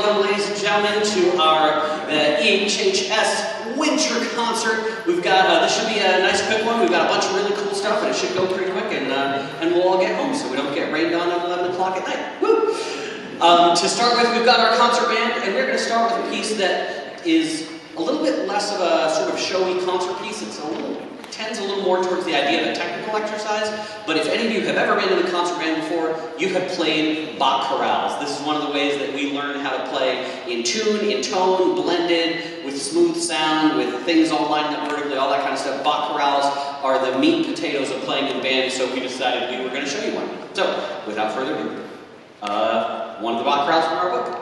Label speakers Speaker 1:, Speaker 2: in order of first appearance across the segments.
Speaker 1: welcome, ladies and gentlemen, to our EHHS winter concert. We've got, this should be a nice quick one. We've got a bunch of really cool stuff, and it should go pretty quick, and we'll all get home so we don't get rained on at 11 o'clock at night. Woo! To start with, we've got our concert band, and we're going to start with a piece that is a little bit less of a sort of showy concert piece. It's tends a little more towards the idea of a technical exercise, but if any of you have ever been in a concert band before, you have played Bach chorales. This is one of the ways that we learn how to play in tune, in tone, blended, with smooth sound, with things all lined up vertically, all that kind of stuff. Bach chorales are the meat and potatoes of playing in band, so we decided we were going to show you one. So, without further ado, one of the Bach chorales from our book.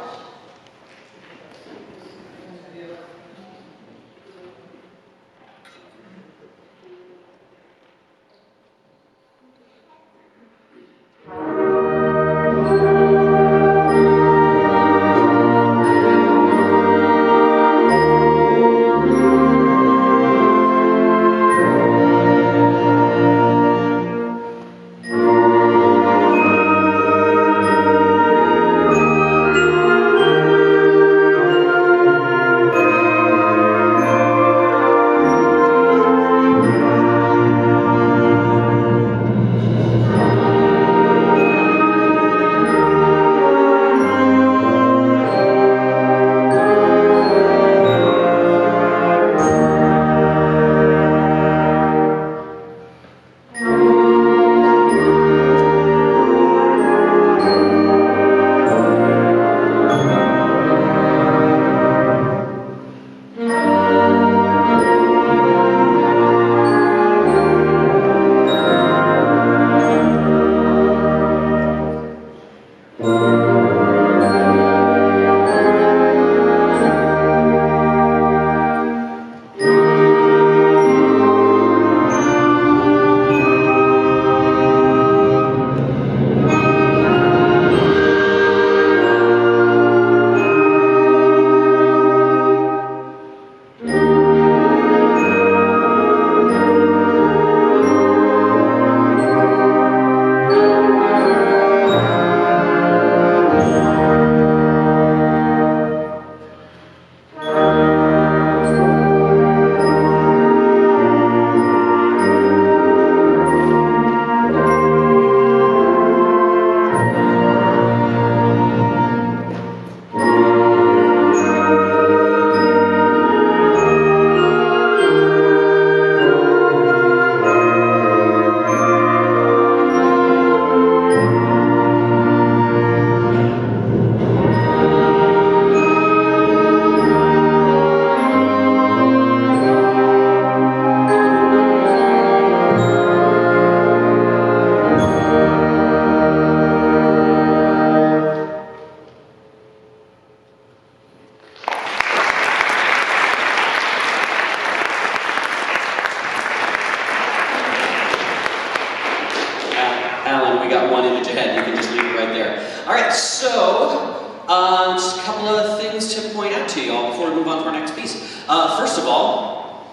Speaker 2: Just a couple of things to point out to you all before we move on to our next piece. First of all,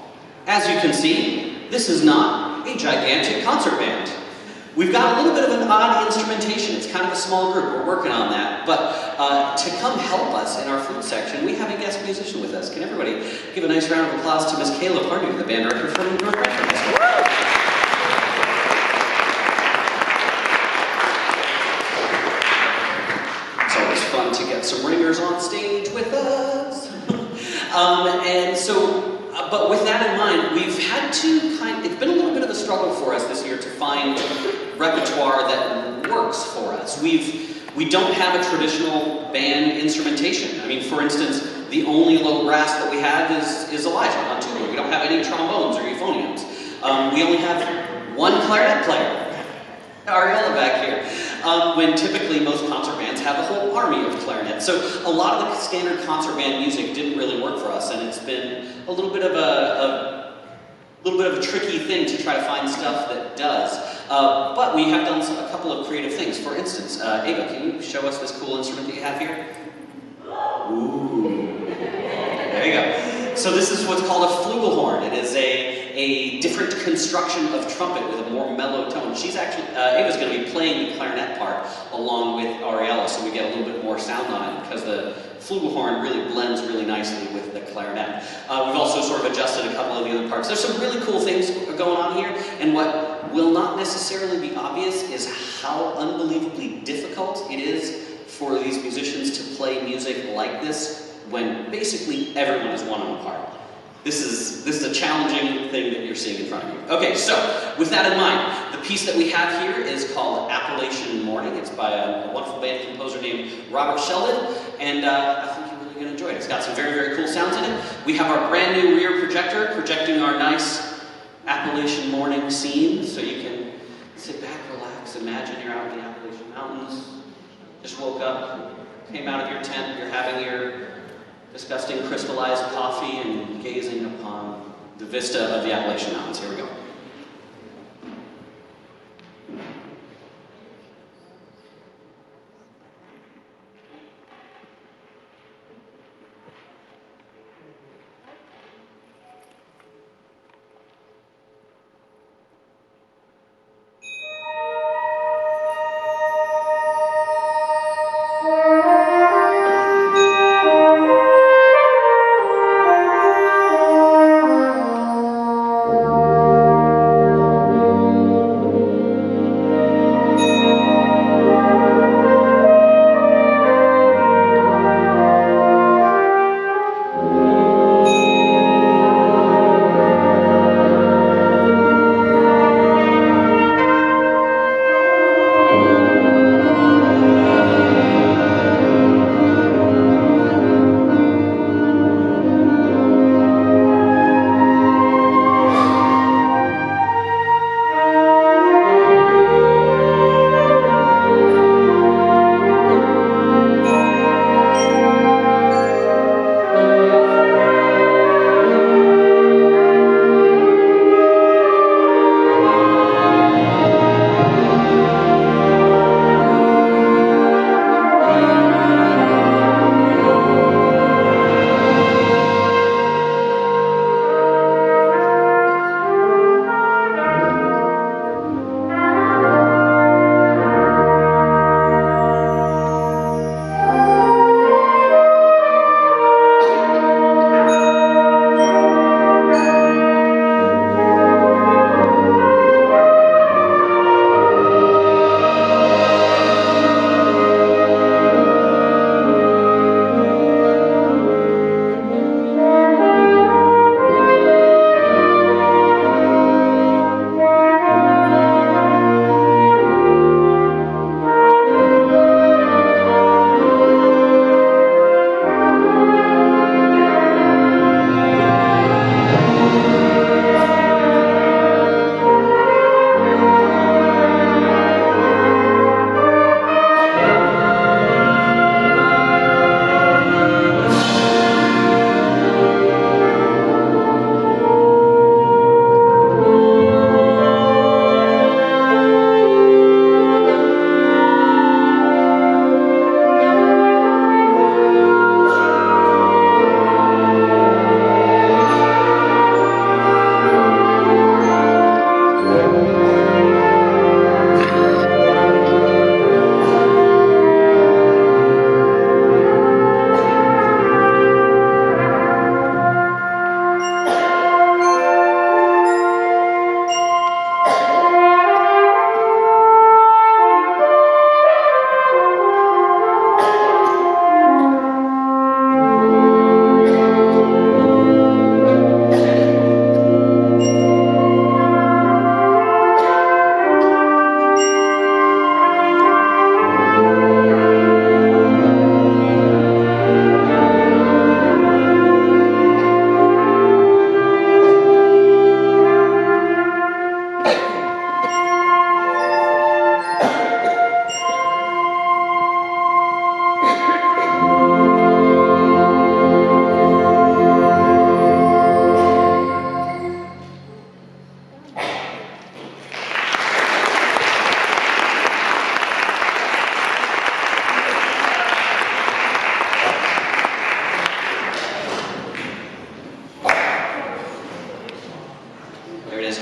Speaker 2: as you can see, this is not a gigantic concert band. We've got a little bit of an odd instrumentation. It's kind of a small group. We're working on that. But to come help us in our flute section, we have a guest musician with us. Can everybody give a nice round of applause to Miss Kayla Pardew, the band director from North America. Fun to get some ringers on stage with us. But with that in mind, we've had to it's been a little bit of a struggle for us this year to find repertoire that works for us. We don't have a traditional band instrumentation. I mean, for instance, the only low brass that we have is Elijah on tuba. We don't have any trombones or euphoniums. We only have one clarinet player, Ariella back here. When typically most concert bands have a whole army of clarinets. So a lot of the standard concert band music didn't really work for us, and it's been a little bit of a tricky thing to try to find stuff that does. But we have done a couple of creative things. For instance, Ava, can you show us this cool instrument that you have here? Ooh. There you go. So this is what's called a flugelhorn. It is a a different construction of trumpet with a more mellow tone. She's actually, Ava's going to be playing the clarinet part along with Ariella, so we get a little bit more sound on it because the flugelhorn really blends really nicely with the clarinet. We've also sort of adjusted a couple of the other parts. There's some really cool things going on here, and what will not necessarily be obvious is how unbelievably difficult it is for these musicians to play music like this when basically everyone is one on a part. This is a challenging thing that you're seeing in front of you. Okay, so with that in mind, the piece that we have here is called Appalachian Morning. It's by a wonderful band composer named Robert Sheldon, and I think you're really going to enjoy it. It's got some very, very cool sounds in it. We have our brand new rear projector projecting our nice Appalachian morning scene, so you can sit back, relax, imagine you're out in the Appalachian Mountains, just woke up, came out of your tent, you're having your disgusting crystallized coffee and gazing upon the vista of the Appalachian Mountains. Here we go.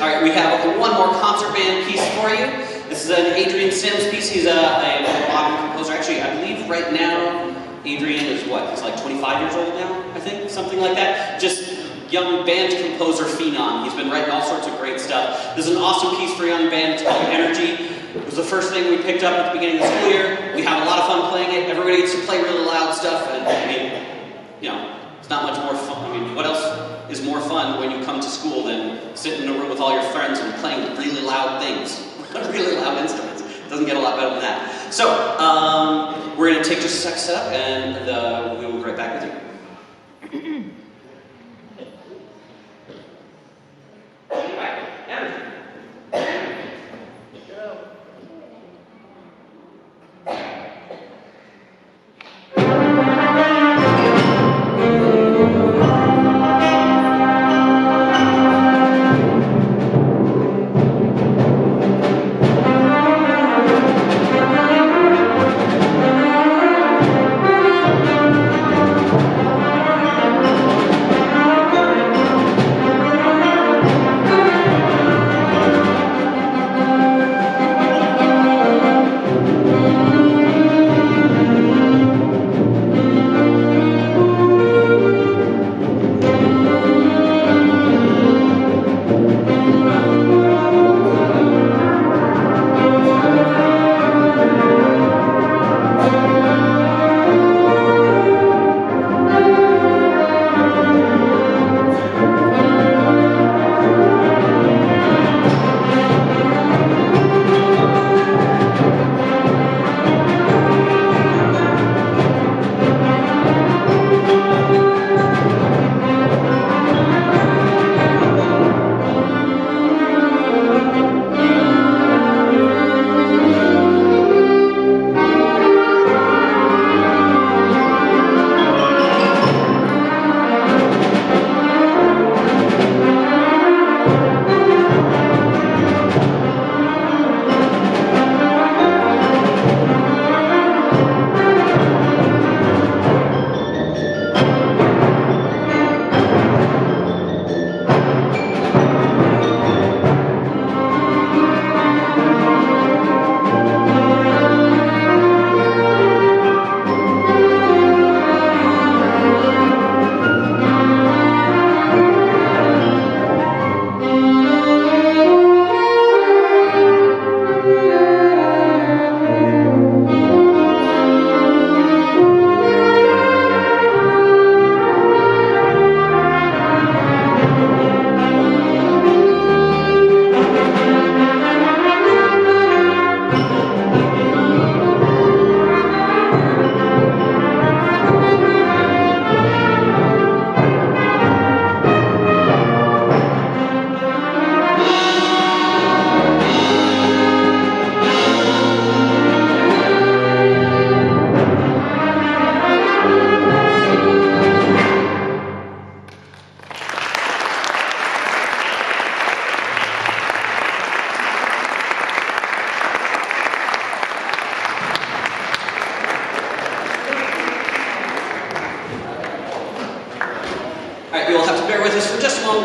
Speaker 2: All right, we have one more concert band piece for you. This is an Adrian Sims piece. He's a modern composer. Actually, I believe right now, Adrian is what? He's like 25 years old now, I think, something like that. Just young band composer phenom. He's been writing all sorts of great stuff. This is an awesome piece for a young band. It's called Energy. It was the first thing we picked up at the beginning of the school year. We have a lot of fun playing it. Everybody gets to play really loud stuff, and I mean, you know, it's not much more fun. I mean, what else is more fun when you come to school than sitting in a room with all your friends and playing really loud things, really loud instruments? It doesn't get a lot better than that. So, we're going to take just a second to set up, and we will be right back with you.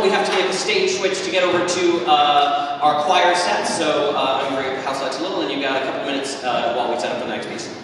Speaker 2: We have to make a stage switch to get over to our choir set, so I'm going to bring up the house lights a little, and you've got a couple minutes while we set up the next piece.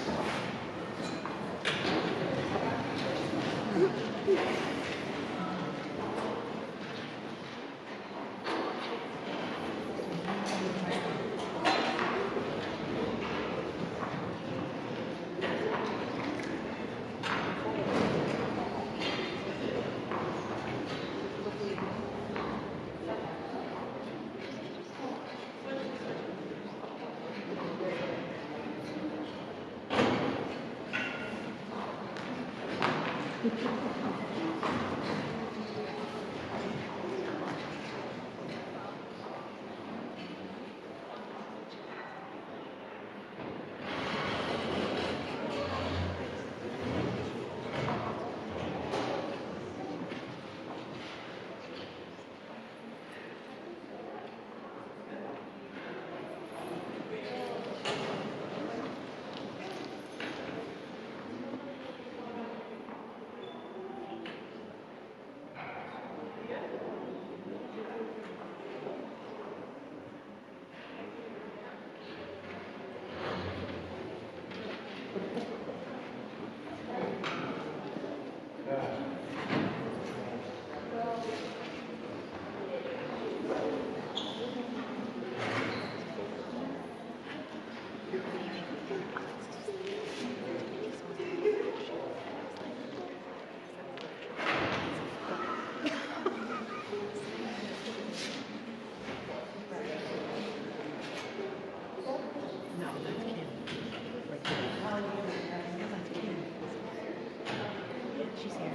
Speaker 3: She's here.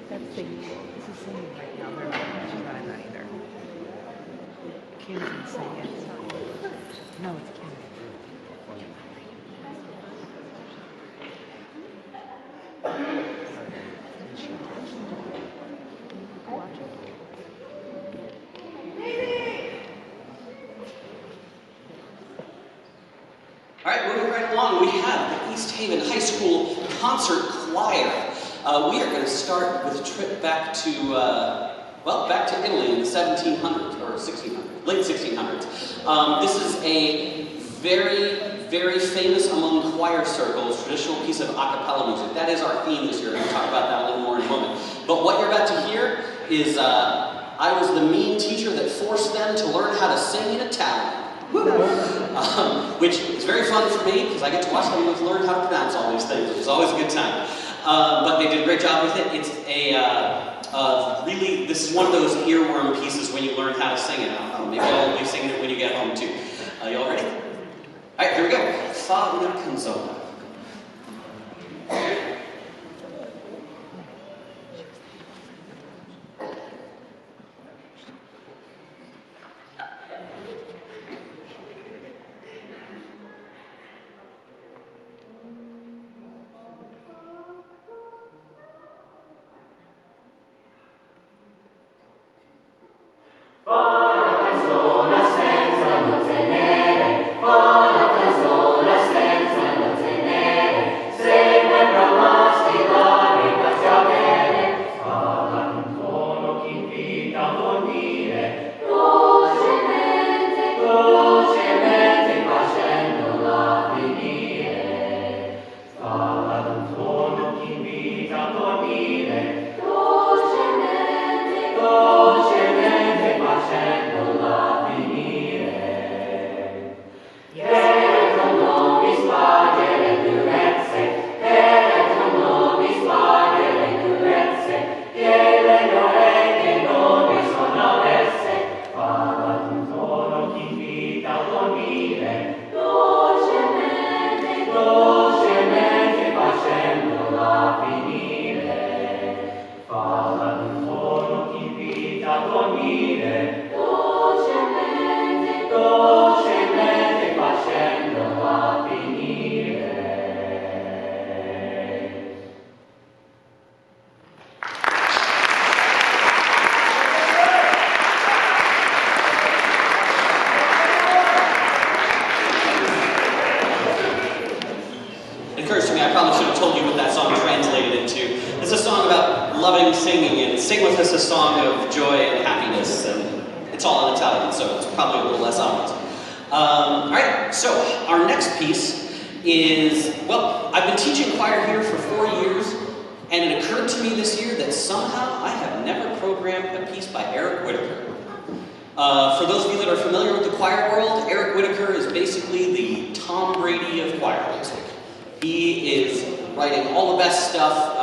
Speaker 3: That's singing. This is singing right now. They're not. She's not in that either. Kim can sing it. No, it's Kim.
Speaker 2: All right, moving right along, we have the East Haven High School Concert Choir. We are going to start with a trip back to, back to Italy in the 1700s, or 1600s, late 1600s. This is a very, very famous among choir circles, traditional piece of a cappella music. That is our theme this year. We'll talk about that a little more in a moment. But what you're about to hear is, I was the mean teacher that forced them to learn how to sing in Italian. Which is very fun for me, because I get to watch them learn how to pronounce all these things, which is always a good time. But they did a great job with it. It's really, this is one of those earworm pieces when you learn how to sing it. Maybe I'll be singing it when you get home too. You all ready? All right, here we go. Fa una canzone. Sing with us a song of joy and happiness, and it's all in Italian, so it's probably a little less obvious. All right, so our next piece is, well, I've been teaching choir here for 4 years, and it occurred to me this year that somehow I have never programmed a piece by Eric Whitacre. For those of you that are familiar with the choir world, Eric Whitacre is basically the Tom Brady of choir music. He is writing all the best stuff.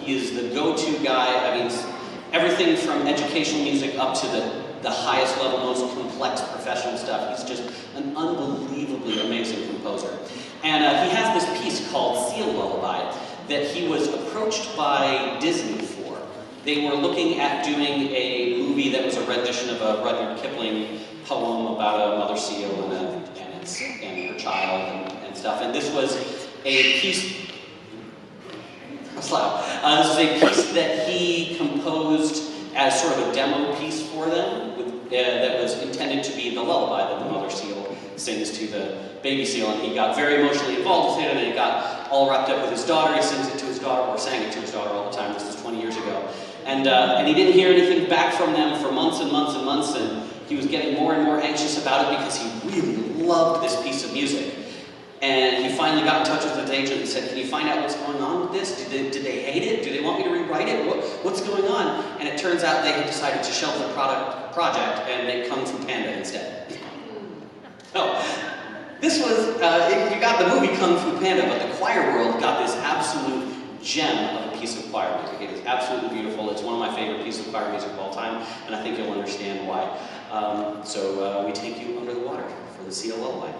Speaker 2: He is the go-to guy. Everything from educational music up to the highest level, most complex professional stuff. He's just an unbelievably amazing composer. And he has this piece called Seal Lullaby that he was approached by Disney for. They were looking at doing a movie that was a rendition of a Rudyard Kipling poem about a mother seal and her child and stuff. And this was a piece. This is a piece that he composed as sort of a demo piece for them that was intended to be the lullaby that the mother seal sings to the baby seal. And he got very emotionally involved with it, and he got all wrapped up with his daughter. He sings it to his daughter, or sang it to his daughter all the time. This was 20 years ago. And he didn't hear anything back from them for months and months and months, and he was getting more and more anxious about it because he really loved this piece of music. And he finally got in touch with his agent and said, "Can you find out what's going on with this? Did they hate it? Do they want me to rewrite it? What's going on?" And it turns out they had decided to shelve the project and make Kung Fu Panda instead. So, this was, you got the movie Kung Fu Panda, but the choir world got this absolute gem of a piece of choir music. It is absolutely beautiful. It's one of my favorite pieces of choir music of all time, and I think you'll understand why. So we take you under the water for the Seal Lullaby.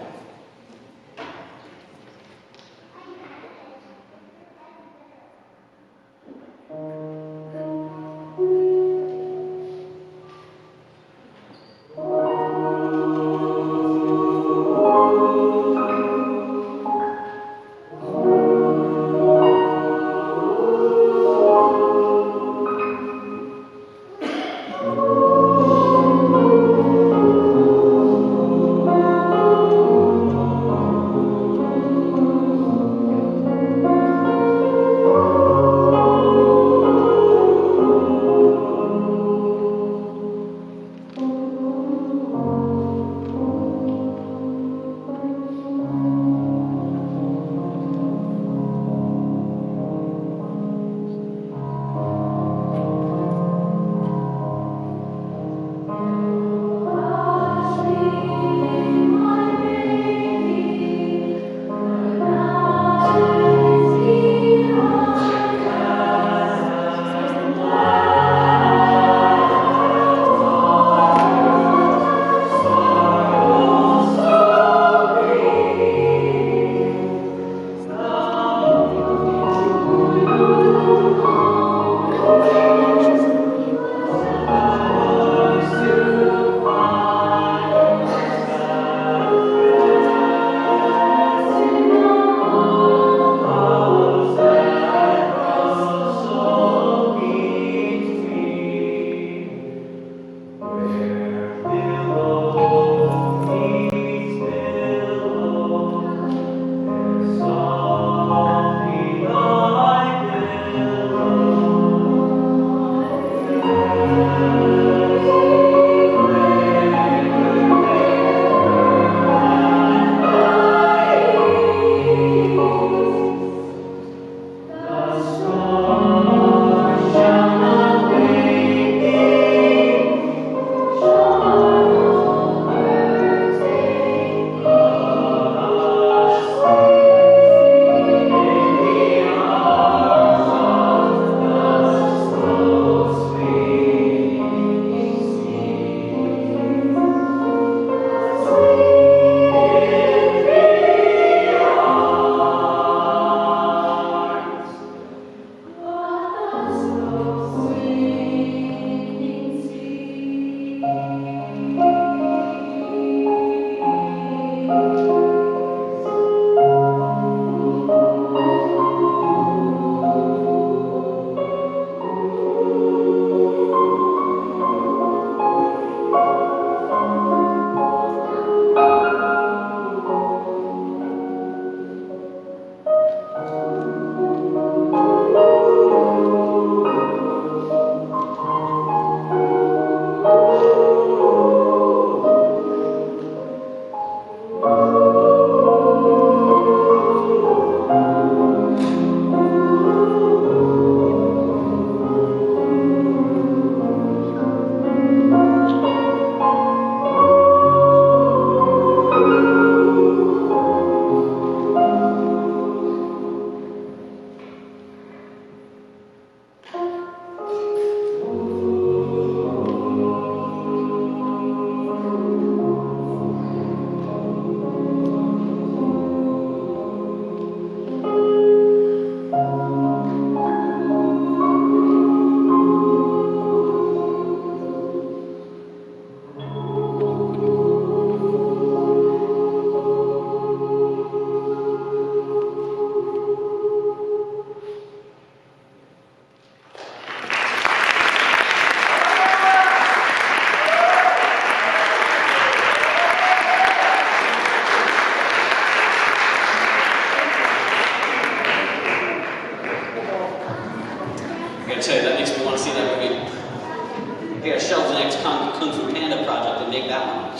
Speaker 2: Kung Fu Panda project and make that one.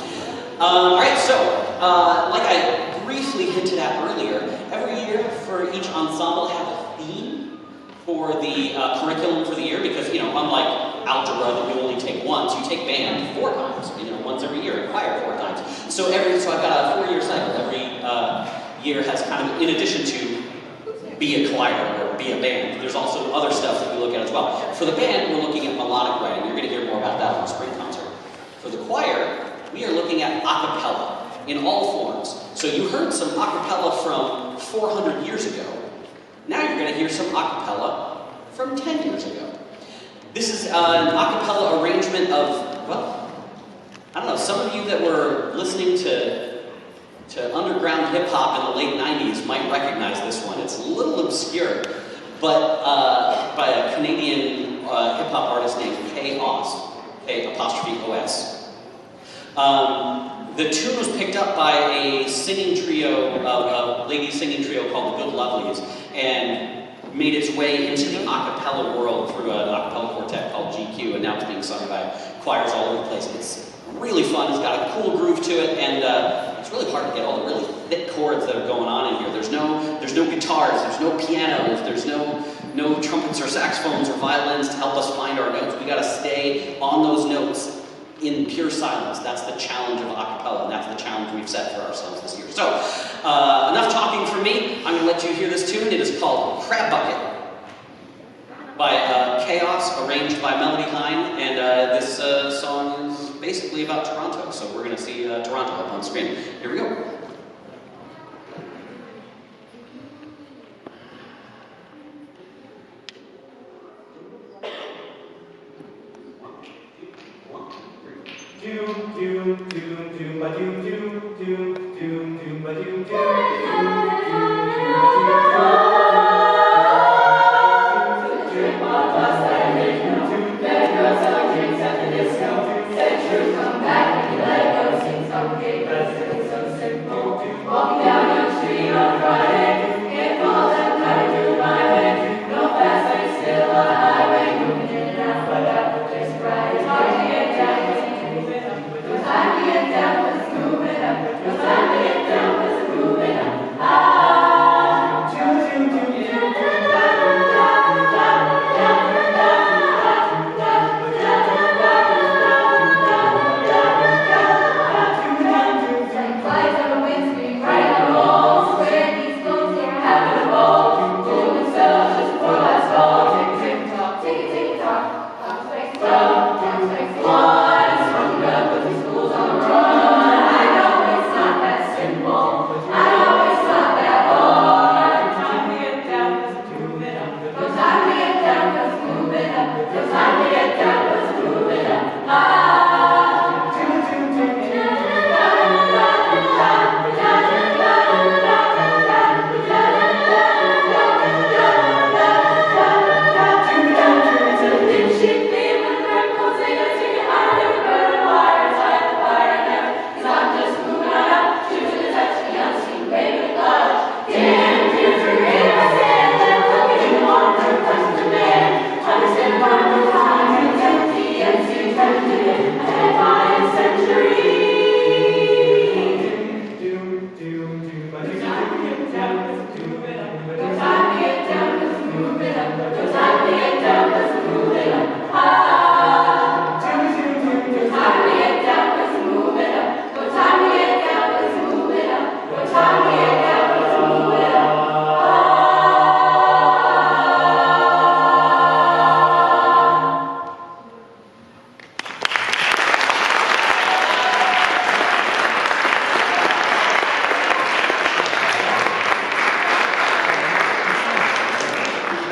Speaker 2: All right, so like I briefly hinted at earlier, every year for each ensemble have a theme for the curriculum for the year because, you know, unlike algebra that you only take once, you take band 4 times, you know, once every year, and choir 4 times. So I've got a 4-year cycle. Every year has kind of, in addition to be a choir or be a band, there's also other stuff that we look at as well. For the band, we're looking at melodic writing. You're going to hear more about that on the spring concert. For the choir, we are looking at a cappella in all forms. So you heard some a cappella from 400 years ago. Now you're going to hear some a cappella from 10 years ago. This is an a cappella arrangement of, well, I don't know, some of you that were listening to underground hip-hop in the late 90s might recognize this one. It's a little obscure, but by a Canadian hip-hop artist named K-Os, K''OS. The tune was picked up by a singing trio, a ladies singing trio called the Good Lovelies, and made its way into the a cappella world through an a cappella quartet called GQ, and now it's being sung by choirs all over the place. It's really fun, it's got a cool groove to it, and it's really hard to get all the really thick chords that are going on in here. There's no guitars, there's no pianos, there's no trumpets or saxophones or violins to help us find our notes. We gotta stay on those notes in pure silence. That's the challenge of a cappella, and that's the challenge we've set for ourselves this year. So, enough talking from me. I'm gonna let you hear this tune. It is called Crab Bucket by Chaos, arranged by Melody Hine, and this song is basically about Toronto, so we're gonna see Toronto up on screen. Here we go.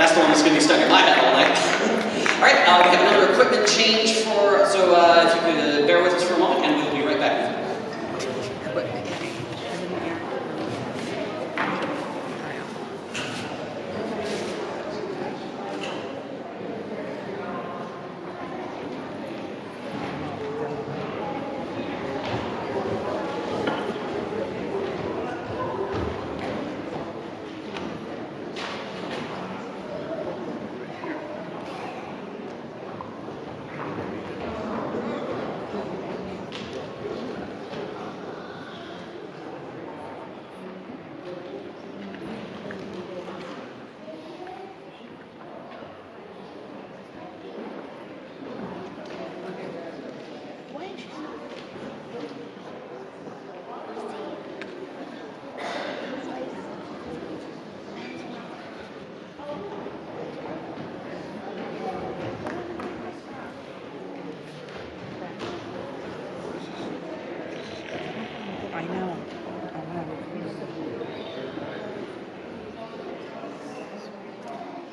Speaker 2: That's the one that's going to be stuck in my head all night. All right, we have another equipment change for, so if you could bear with us for a moment, and we'll be right back with you.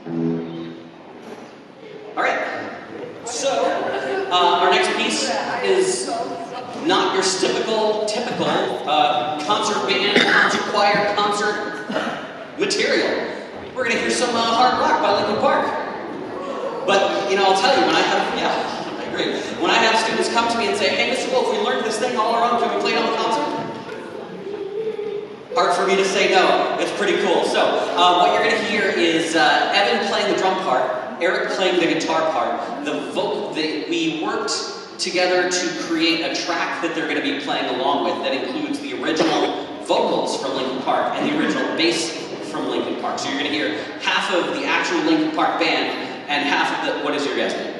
Speaker 2: All right. So, our next piece is not your typical concert band, concert choir, concert material. We're going to hear some hard rock by Linkin Park. But, you know, I'll tell you, when I have, I agree. When I have students come to me and say, hey, Mr. Wolf, we learned this thing all our own, can we play it on the concert? Hard for me to say no. It's pretty cool. So, what you're going to hear is Evan playing the drum part, Eric playing the guitar part. We worked together to create a track that they're going to be playing along with that includes the original vocals from Linkin Park and the original bass from Linkin Park. So you're going to hear half of the actual Linkin Park band and half of the, what is your guess' name?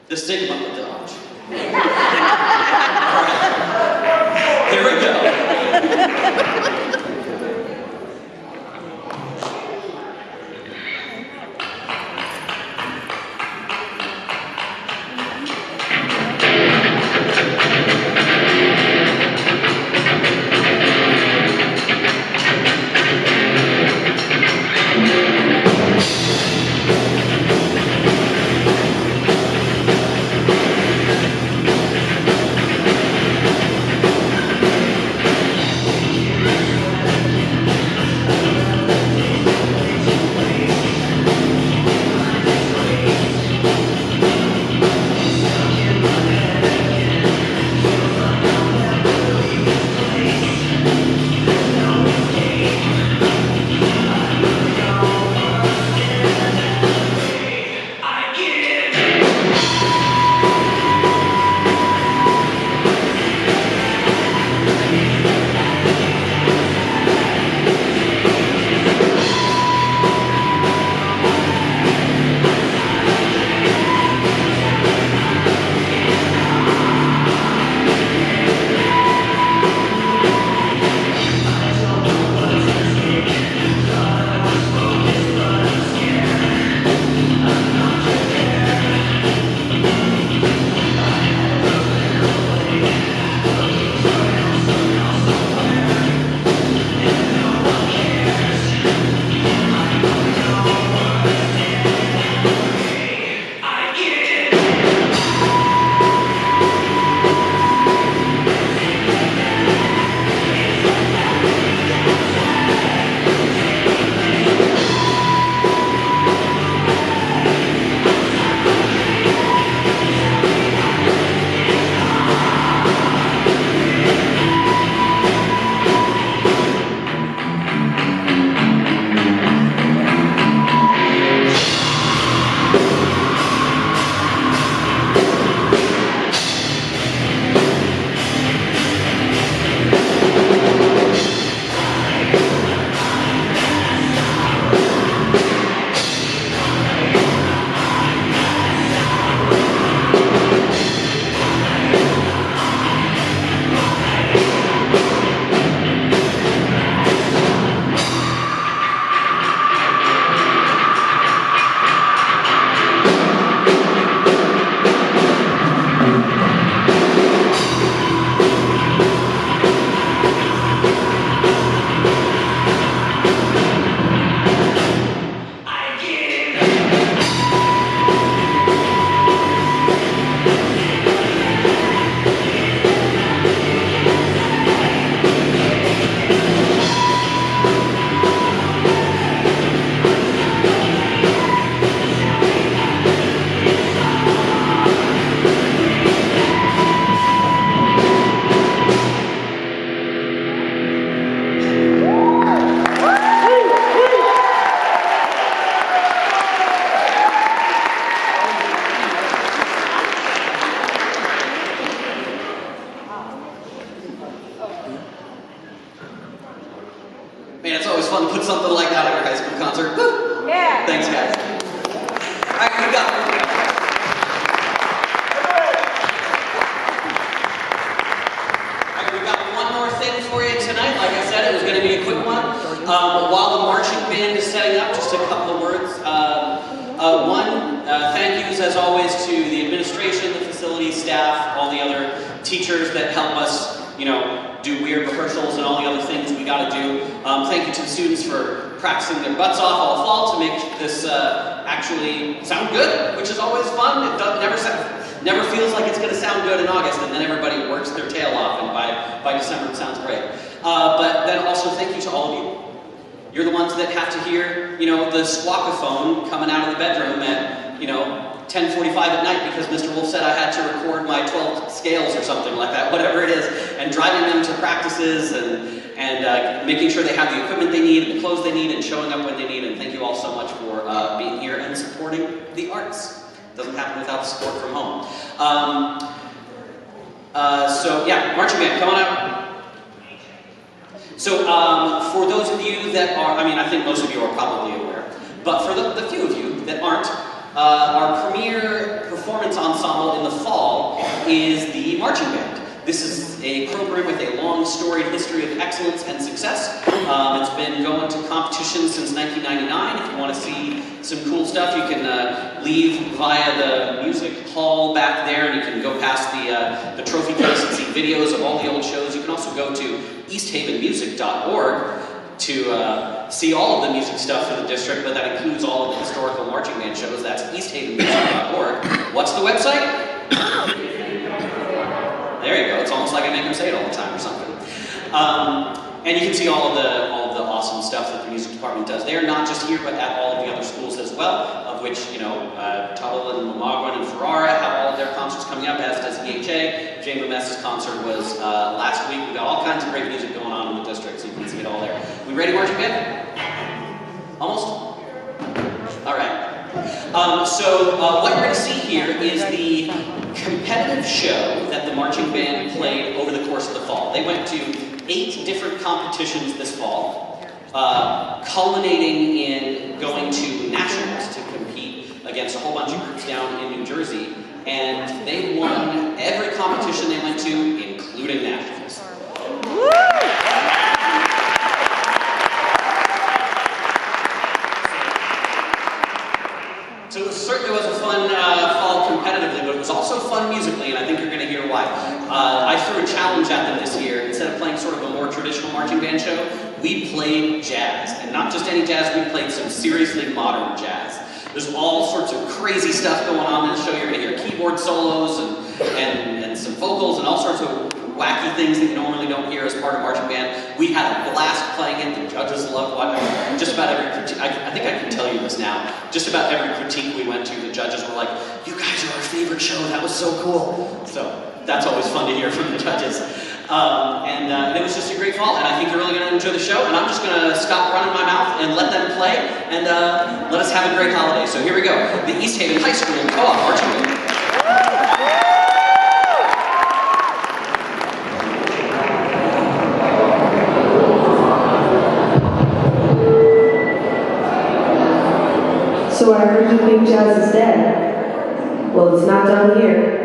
Speaker 2: The Sigma of the Dodge. Alright. Here we go. Man, it's always fun to put something like that at your high school concert. Woo!
Speaker 3: Yeah.
Speaker 2: Thanks, guys. All right, we've got one more thing for you tonight. Like I said, it was going to be a quick one. While the marching band is setting up, just a couple of words. Thank yous as always to the administration, the facility staff, all the other teachers that help us, do weird rehearsals and all the other things. We got got to do. Thank you to the students for practicing their butts off all fall to make this actually sound good, which is always fun. It never feels like it's going to sound good in August, and then everybody works their tail off, and by December it sounds great. But then also thank you to all of you. You're the ones that have to hear, the squawkaphone coming out of the bedroom at, 10:45 at night because Mr. Wolf said I had to record my 12 scales or something like that, whatever it is, and driving them to practices and making sure they have the equipment they need and the clothes they need and showing up when they need. And thank you all so much for being here and supporting the arts. It doesn't happen without support from home. So yeah, marching band, come on out. So for those of you that are, I think most of you are probably aware, but for the few of you that aren't, our premier performance ensemble in the fall is the marching band. This is a program with a long storied history of excellence and success. It's been going to competitions since 1999. If you want to see some cool stuff, you can leave via the music hall back there, and you can go past the trophy case and see videos of all the old shows. You can also go to easthavenmusic.org to see all of the music stuff for the district, but that includes all of the historical marching band shows. That's easthavenmusic.org. What's the website? There you go. It's almost like I make them say it all the time or something. And you can see all of the awesome stuff that the music department does there, not just here, but at all of the other schools as well, of which, Tuttle and Lamagwan and Ferrara have all of their concerts coming up, as does EHA. Jane Mamessa's concert was last week. We've got all kinds of great music going on in the district, so you can see it all there. We ready, marching band? Almost? All right. So what you're going to see here is the competitive show that the marching band played over the course of the fall. They went to 8 different competitions this fall, culminating in going to nationals to compete against a whole bunch of groups down in New Jersey, and they won every competition they went to, including nationals. So it certainly was a fun fall competitively, but it was also fun musically, and I think you're going to hear why. I threw a challenge at them this year. Instead of playing sort of a more traditional marching band show, we played jazz. And not just any jazz, we played some seriously modern jazz. There's all sorts of crazy stuff going on in the show. You're going to hear keyboard solos and some vocals and all sorts of wacky things that you normally don't hear as part of marching band. We had a blast playing it. The judges loved watching it. Just about every critique, I think I can tell you this now, just about every critique we went to, the judges were like, "You guys are our favorite show, that was so cool." So that's always fun to hear from the judges. And it was just a great fall, and I think you're really going to enjoy the show, and I'm just going to stop running my mouth and let them play, and let us have a great holiday. So here we go, the East Haven High School Co-op Marching Band.
Speaker 4: So I heard you think jazz is dead. Well, it's not done here.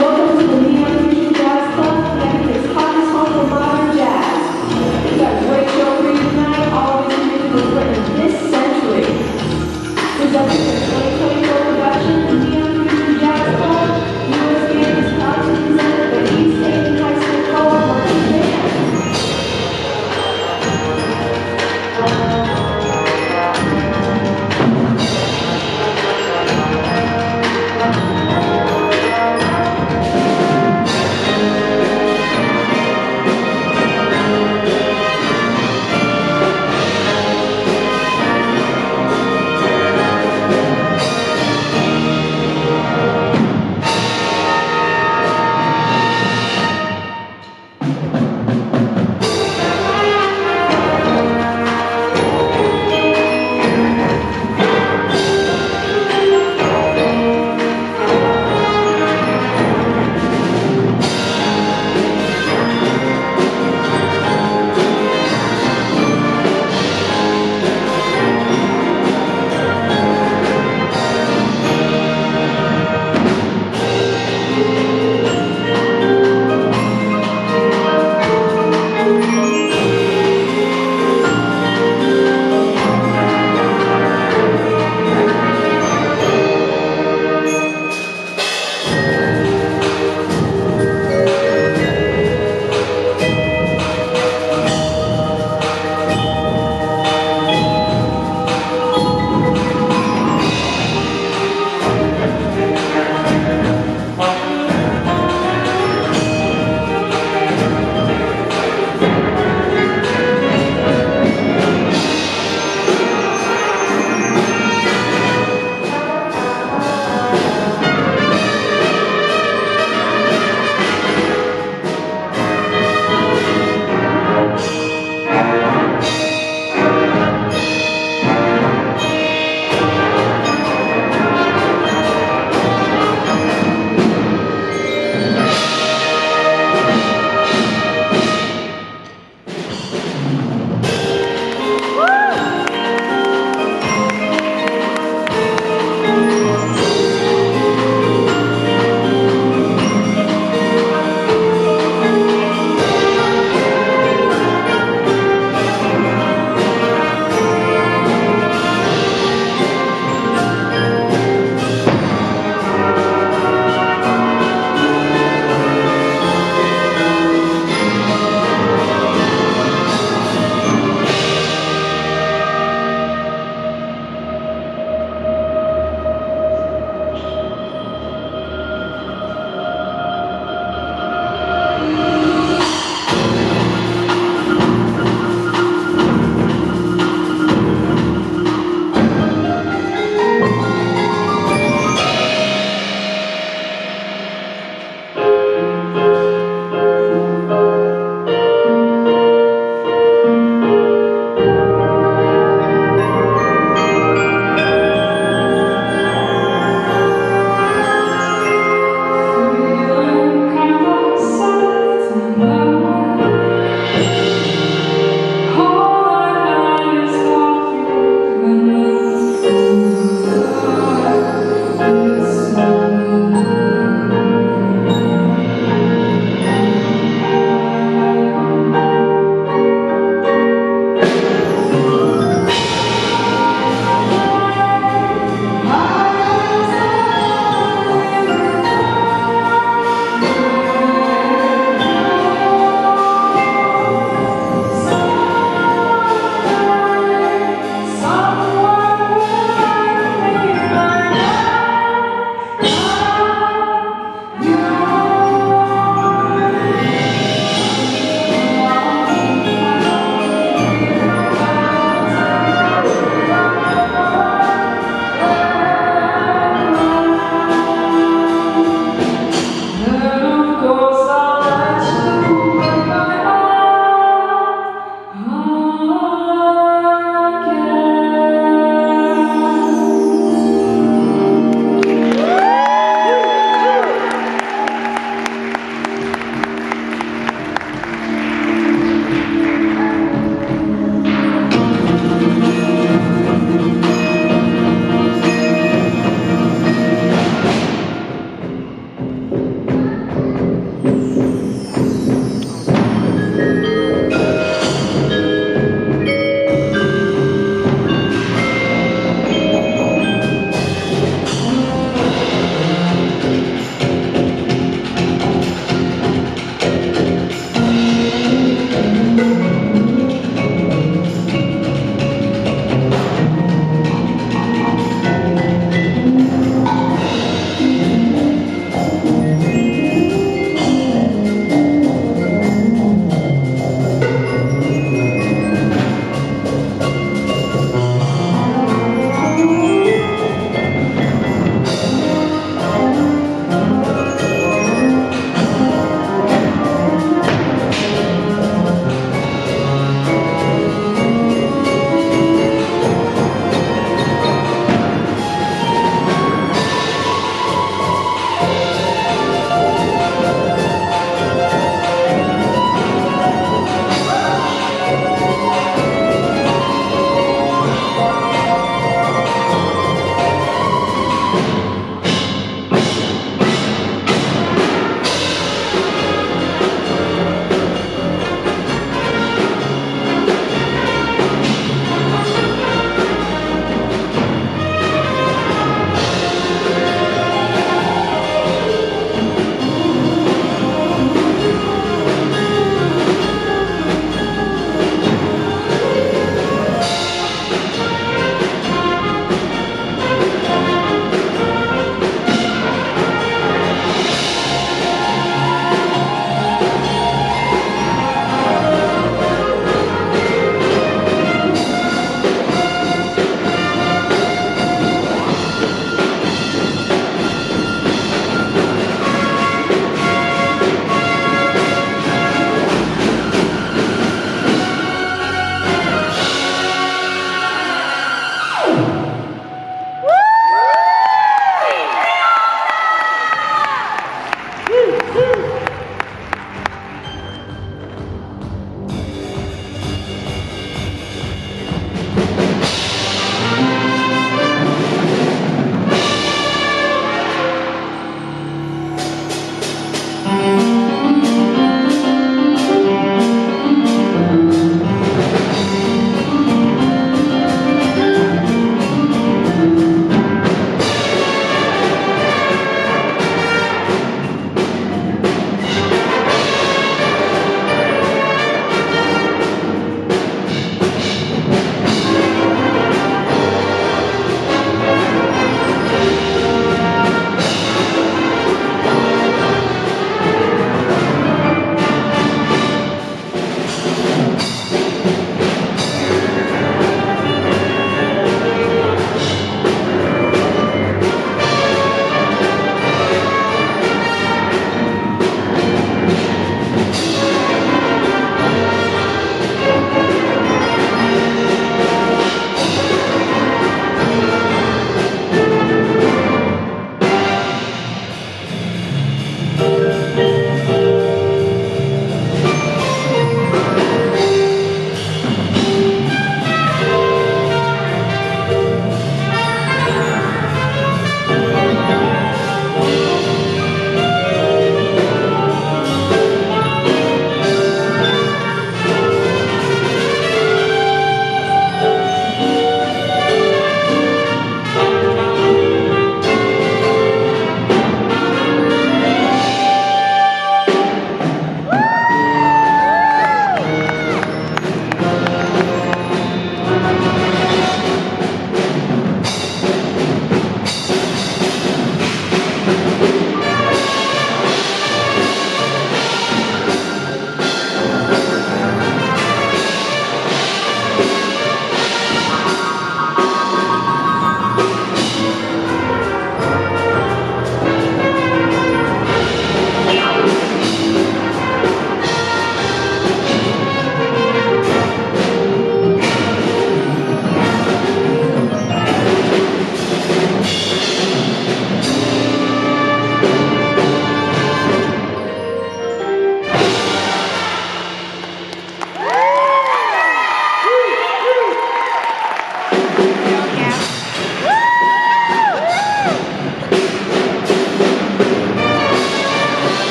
Speaker 4: Welcome to the Neon Fusion Jazz Club, Connecticut's hottest home for modern jazz. We've got a great show for you tonight. All of this music was written this century.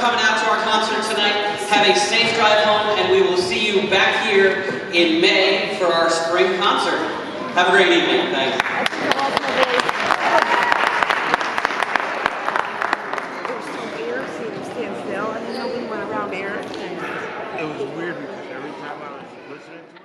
Speaker 2: coming out to our concert tonight. Have a safe drive home, and we will see you back here in May for our spring concert. Have a great evening. Thanks.
Speaker 3: Stand still, and then nobody went around there.
Speaker 5: It was weird because every time I was listening to